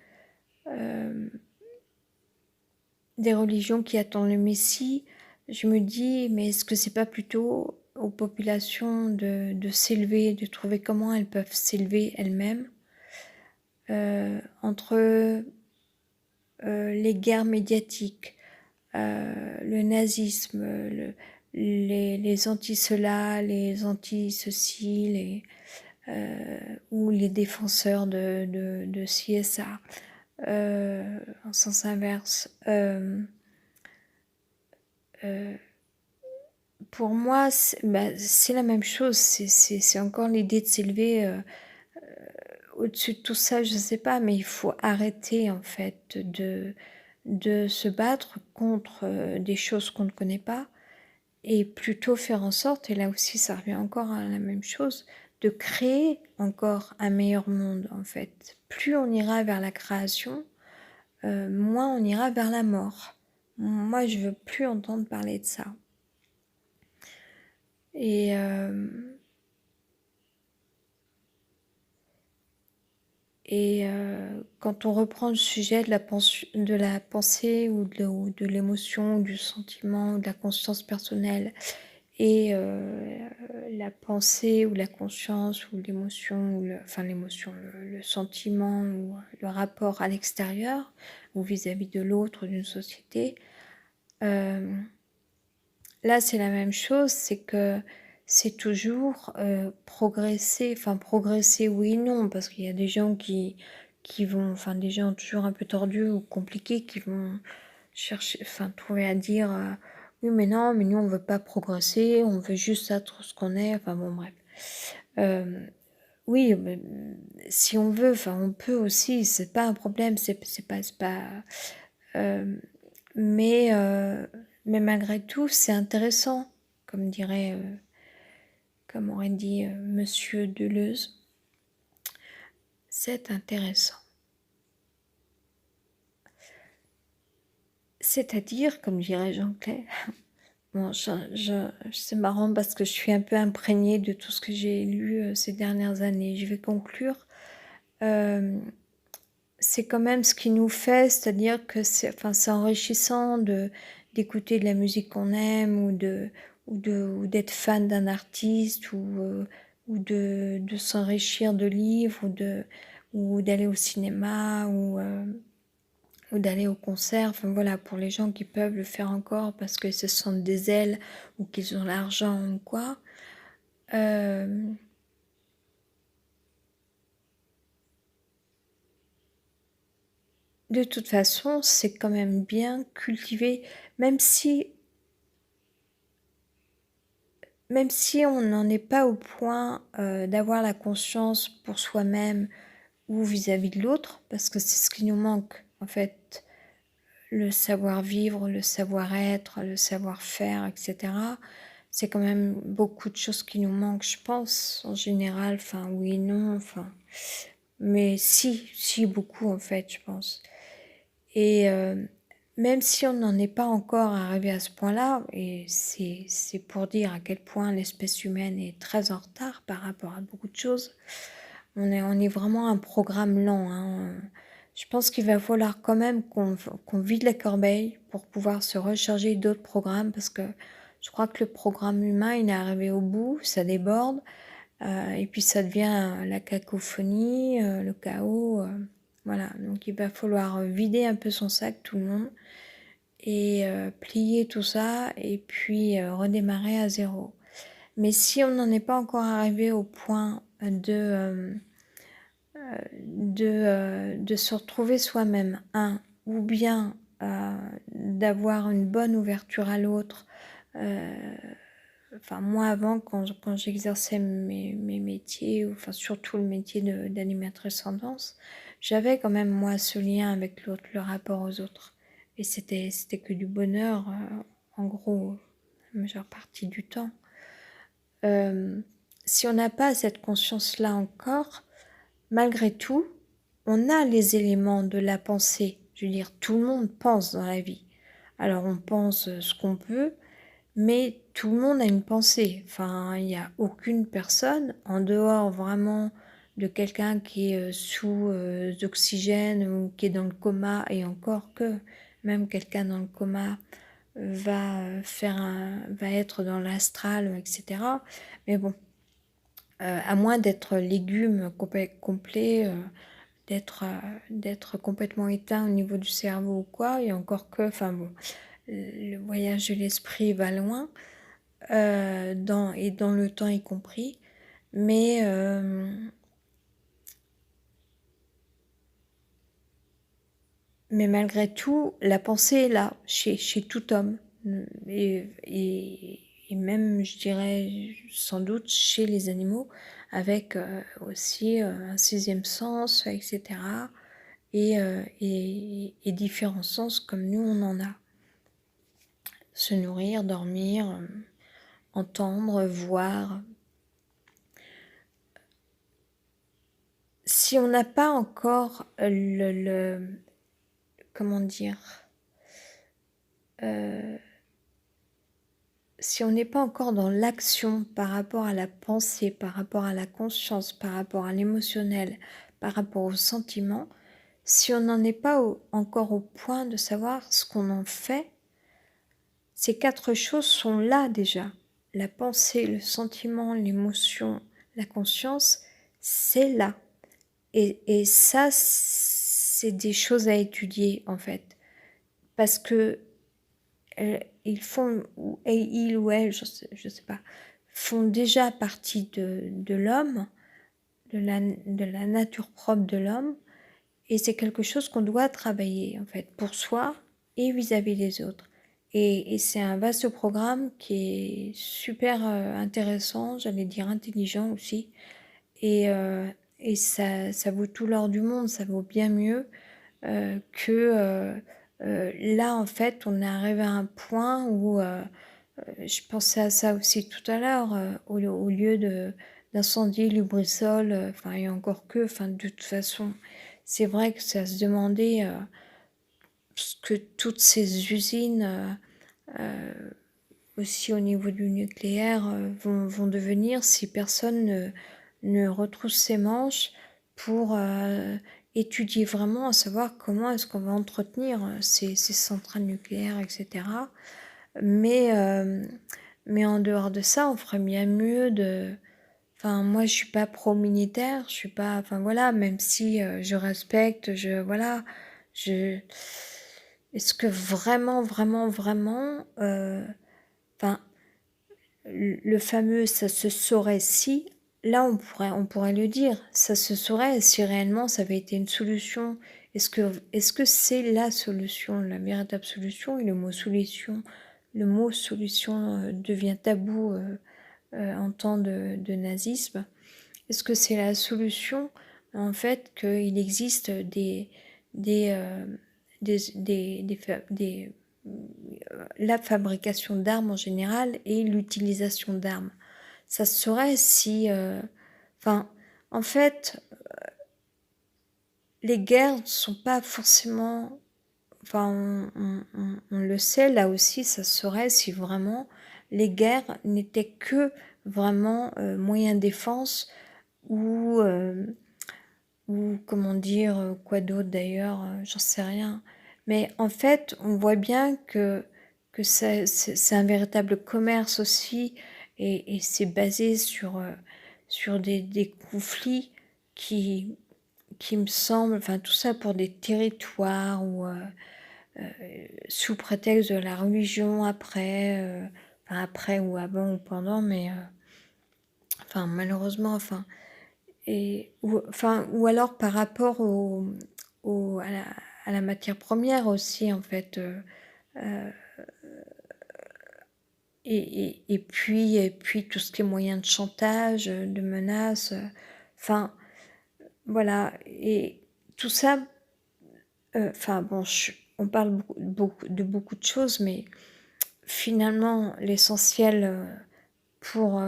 des religions qui attendent le Messie? Je me dis, mais est-ce que c'est pas plutôt aux populations de s'élever, de trouver comment elles peuvent s'élever elles-mêmes entre les guerres médiatiques, le nazisme, les anti-cela, les anti-ceci, ou les défenseurs de CSA, en sens inverse. Pour moi, c'est la même chose. C'est encore l'idée de s'élever au-dessus de tout ça, je sais pas, mais il faut arrêter en fait de se battre contre des choses qu'on ne connaît pas et plutôt faire en sorte, et là aussi ça revient encore à la même chose, de créer encore un meilleur monde en fait. Plus on ira vers la création, moins on ira vers la mort. Moi, je veux plus entendre parler de ça. Et quand on reprend le sujet de la pensée ou de l'émotion, ou du sentiment, ou de la conscience personnelle, et la pensée ou la conscience ou l'émotion, enfin l'émotion, le sentiment ou le rapport à l'extérieur ou vis-à-vis de l'autre, d'une société, là c'est la même chose, c'est que c'est toujours progresser, enfin progresser oui et non, parce qu'il y a des gens qui vont, enfin des gens toujours un peu tordus ou compliqués qui vont chercher, enfin trouver à dire oui mais non, mais nous on veut pas progresser, on veut juste être ce qu'on est, enfin bon bref. Oui, mais, si on veut, enfin on peut aussi, c'est pas un problème, c'est pas mais mais malgré tout c'est intéressant, comme dirait comme aurait dit Monsieur Deleuze, c'est intéressant. C'est-à-dire, comme dirait Jean Clair, bon, c'est marrant parce que je suis un peu imprégnée de tout ce que j'ai lu ces dernières années. Je vais conclure. C'est quand même ce qui nous fait, c'est-à-dire que c'est enrichissant d'écouter de la musique qu'on aime ou d'être fan d'un artiste ou de s'enrichir de livres ou d'aller au cinéma ou d'aller au concert. Enfin voilà, pour les gens qui peuvent le faire encore parce qu'ils se sentent des ailes ou qu'ils ont l'argent ou quoi. De toute façon, c'est quand même bien cultivé, même si on n'en est pas au point d'avoir la conscience pour soi-même ou vis-à-vis de l'autre, parce que c'est ce qui nous manque, en fait, le savoir-vivre, le savoir-être, le savoir-faire, etc. C'est quand même beaucoup de choses qui nous manquent, je pense, en général, enfin oui, non, enfin, mais si beaucoup en fait, je pense. Et même si on n'en est pas encore arrivé à ce point-là, et c'est pour dire à quel point l'espèce humaine est très en retard par rapport à beaucoup de choses, on est vraiment un programme lent. Hein. Je pense qu'il va falloir quand même qu'on vide la corbeille pour pouvoir se recharger d'autres programmes, parce que je crois que le programme humain, il est arrivé au bout, ça déborde, et puis ça devient la cacophonie, le chaos. Voilà, donc il va falloir vider un peu son sac, tout le monde, et plier tout ça, et puis redémarrer à zéro. Mais si on n'en est pas encore arrivé au point de se retrouver soi-même, ou bien d'avoir une bonne ouverture à l'autre. Enfin, moi avant, quand j'exerçais mes métiers, enfin surtout le métier d'animatrice en danse, j'avais quand même moi ce lien avec l'autre, le rapport aux autres. Et c'était que du bonheur, en gros, la majeure partie du temps. Si on n'a pas cette conscience-là encore, malgré tout, on a les éléments de la pensée. Je veux dire, tout le monde pense dans la vie. Alors on pense ce qu'on peut, mais tout le monde a une pensée. Enfin, il n'y a aucune personne, en dehors vraiment de quelqu'un qui est sous oxygène ou qui est dans le coma, et encore que même quelqu'un dans le coma va être dans l'astral, etc. Mais bon, à moins d'être légume complet, d'être complètement éteint au niveau du cerveau ou quoi, et encore que, enfin bon, le voyage de l'esprit va loin, et dans le temps y compris. Mais malgré tout, la pensée est là, chez tout homme. Et même, je dirais, sans doute chez les animaux, avec aussi un sixième sens, etc. Et différents sens comme nous, on en a. Se nourrir, dormir, entendre, voir. Si on n'a pas encore comment dire, si on n'est pas encore dans l'action par rapport à la pensée, par rapport à la conscience, par rapport à l'émotionnel, par rapport au sentiment, si on n'en est pas encore au point de savoir ce qu'on en fait, ces 4 choses sont là déjà. La pensée, le sentiment, l'émotion, la conscience, c'est là. Et ça, c'est des choses à étudier en fait. Parce que ils font, et il ou elle, je sais pas, font déjà partie de l'homme, de la nature propre de l'homme, et c'est quelque chose qu'on doit travailler en fait pour soi et vis-à-vis des autres. Et c'est un vaste programme qui est super intéressant, j'allais dire intelligent aussi, et ça vaut tout l'or du monde, ça vaut bien mieux que là en fait on est arrivé à un point où je pensais à ça aussi tout à l'heure, au lieu d'incendie Lubrizol, enfin et encore que, enfin de toute façon, c'est vrai que ça se demandait ce que toutes ces usines, aussi au niveau du nucléaire, vont devenir si personne ne retrousse ses manches pour étudier vraiment, à savoir comment est-ce qu'on va entretenir ces centrales nucléaires, etc. Mais en dehors de ça, on ferait bien mieux de... Enfin, moi, je suis pas pro-militaire, je suis pas... Enfin, voilà, même si je respecte, voilà, je... Est-ce que vraiment, vraiment, vraiment... Enfin, le fameux «ça se saurait si», là, on pourrait le dire, ça se saurait si réellement ça avait été une solution. Est-ce que c'est la solution, la véritable solution? Et le mot solution devient tabou en temps de nazisme. Est-ce que c'est la solution, en fait, qu'il existe des, la fabrication d'armes en général et l'utilisation d'armes? Ça serait si... Enfin, en fait, les guerres ne sont pas forcément... Enfin, on le sait, là aussi, ça serait si vraiment les guerres n'étaient que vraiment moyens de défense ou comment dire, quoi d'autre d'ailleurs, j'en sais rien. Mais en fait, on voit bien que c'est un véritable commerce aussi, et c'est basé sur des conflits qui, qui me semblent, enfin tout ça pour des territoires ou sous prétexte de la religion après, enfin après ou avant ou pendant, mais enfin malheureusement, enfin ou alors par rapport à la matière première aussi en fait, et puis tout ce qui est moyen de chantage, de menaces, enfin voilà, et tout ça, enfin bon, on parle beaucoup de choses, mais finalement l'essentiel pour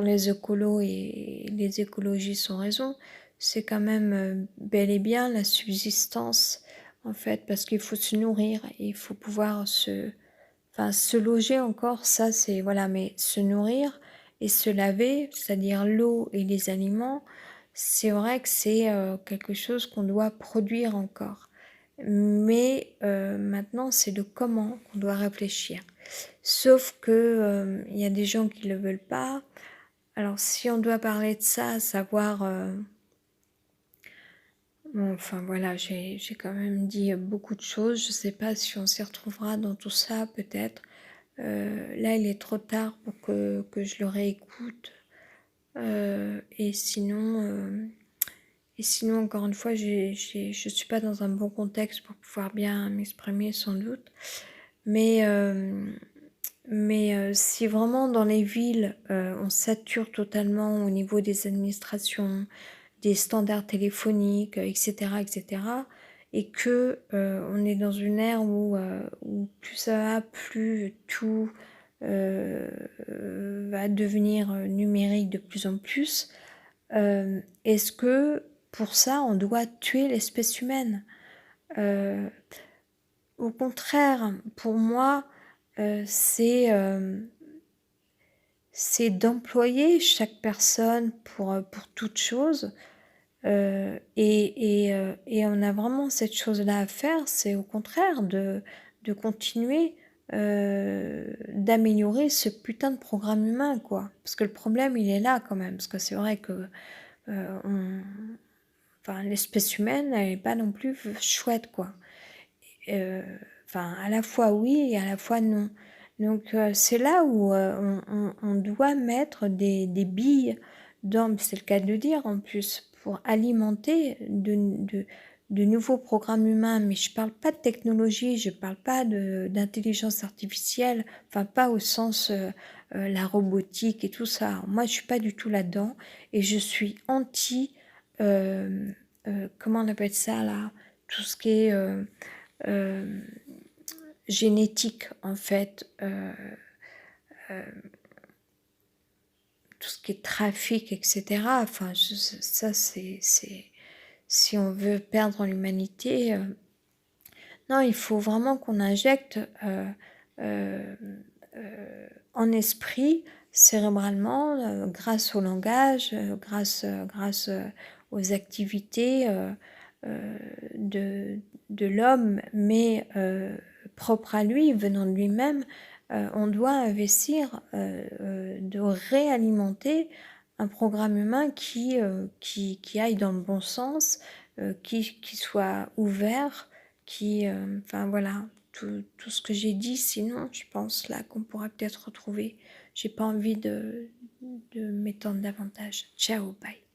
les écolos, et les écologistes ont raison, c'est quand même bel et bien la subsistance, en fait, parce qu'il faut se nourrir, et il faut pouvoir se loger encore, ça c'est, voilà, mais se nourrir et se laver, c'est-à-dire l'eau et les aliments, c'est vrai que c'est quelque chose qu'on doit produire encore. Mais maintenant, c'est le comment qu'on doit réfléchir. Sauf que il y a des gens qui ne le veulent pas. Alors si on doit parler de ça, à savoir... bon, enfin voilà, j'ai quand même dit beaucoup de choses. Je ne sais pas si on s'y retrouvera dans tout ça, peut-être. Là, il est trop tard pour que je le réécoute. Et sinon, encore une fois, je suis pas dans un bon contexte pour pouvoir bien m'exprimer sans doute. Mais, si vraiment dans les villes, on sature totalement au niveau des administrations, des standards téléphoniques, etc., etc., et que on est dans une ère où plus ça va, plus tout va devenir numérique de plus en plus. Est-ce que pour ça, on doit tuer l'espèce humaine? Au contraire, pour moi, c'est d'employer chaque personne pour toute chose. Et on a vraiment cette chose-là à faire, c'est au contraire de continuer d'améliorer ce putain de programme humain, quoi. Parce que le problème, il est là quand même. Parce que c'est vrai que enfin, l'espèce humaine, elle n'est pas non plus chouette, quoi. Enfin, à la fois oui et à la fois non. Donc c'est là où on doit mettre des billes dans, c'est le cas de le dire en plus, pour alimenter de nouveaux programmes humains. Mais je parle pas de technologie, je parle pas d'intelligence artificielle, enfin pas au sens la robotique et tout ça. Moi, je suis pas du tout là-dedans et je suis anti, comment on appelle ça là, tout ce qui est euh, génétique en fait, tout ce qui est trafic, etc. Enfin, ça c'est, si on veut perdre l'humanité, non, il faut vraiment qu'on injecte euh, en esprit, cérébralement, grâce au langage, grâce aux activités de l'homme, mais propre à lui, venant de lui-même, on doit investir de réalimenter un programme humain qui aille dans le bon sens, qui soit ouvert, enfin voilà, tout ce que j'ai dit, sinon je pense là qu'on pourra peut-être retrouver. J'ai pas envie de m'étendre davantage. Ciao, bye.